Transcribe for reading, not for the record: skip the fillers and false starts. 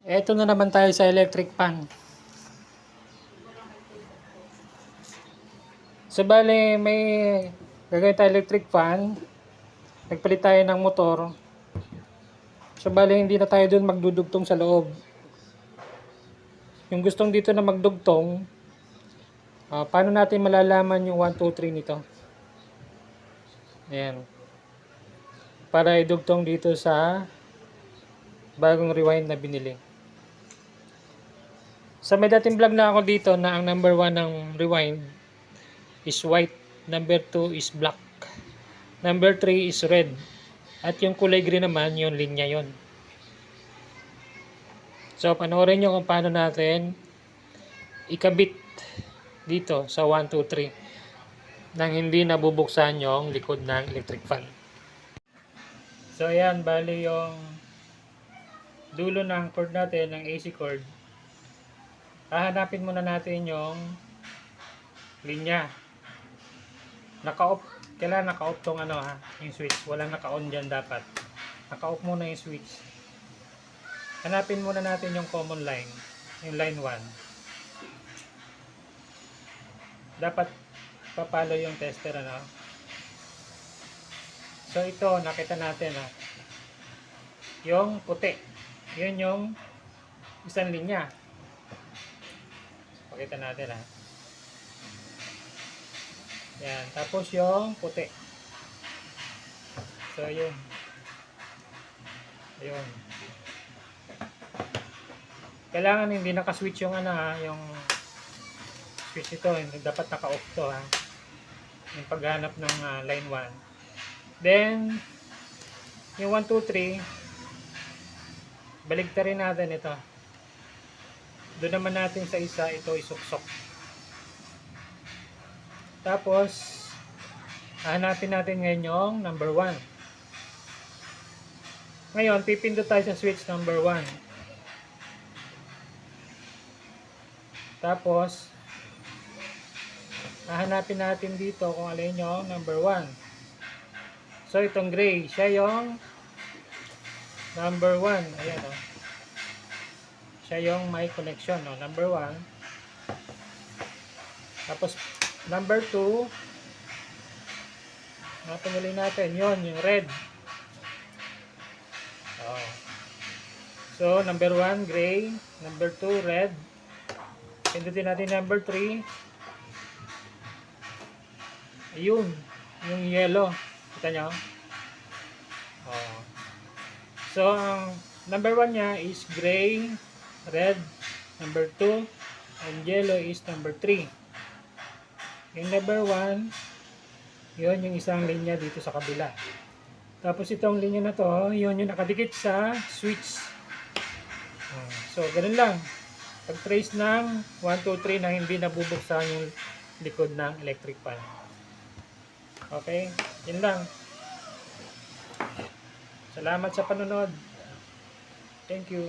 Eto na naman tayo sa electric fan. So bale, may gagawin tayo electric fan. Nagpalit tayo ng motor. So bale, hindi na tayo dun magdudugtong sa loob. Yung gustong dito na magdugtong, paano natin malalaman yung 1, 2, 3 nito? Ayan. Para idugtong dito sa bagong rewind na binili. Sa may dating vlog na ako dito na ang number 1 ng rewind is white, number 2 is black, number 3 is red, at yung kulay green naman, yung linya yon. So panoorin nyo kung paano natin ikabit dito sa 1, 2, 3 nang hindi nabubuksan yung likod ng electric fan. So ayan, bali yung dulo ng cord natin, ng AC cord. Hahanapin muna natin yung linya. Naka-off, kailangan naka-off tong yung switch. Walang naka-on dyan dapat. Naka-off muna yung switch. Hanapin muna natin yung common line, yung line 1. Dapat papalo yung tester, So ito, nakita natin, yung puti. Yun yung isang linya. Pakita natin, Yan, tapos yung puti. So yun. Ayun. Kailangan hindi naka-switch yung yung switch ito, hindi dapat naka-off to, yung paghanap ng line 1. Then yung 1, 2, 3 baligtarin natin ito. Doon naman natin sa isa ito isuksok. Tapos hahanapin natin ngayon yung number 1. Ngayon pipindot tayo sa switch number 1. Tapos hahanapin natin dito kung alin yung number 1. So itong gray, siya yung number 1. Ayan, siya yung may connection, number 1. Tapos number 2, natin natin yon, yung red. So number 1 gray, number 2 red. Pindutin natin number 3. Ayun, yung yellow. Kita nyo? So ang number 1 niya is gray, red, number 2, and yellow is number 3. Yung number 1, yun yung isang linya dito sa kabila. Tapos itong linya na to, yun yung nakadikit sa switch. So ganun lang. Pag-trace ng 1, 2, 3 na hindi nabubuksan yung likod ng electric fan. Okay, yun lang. Salamat sa panonood. Thank you.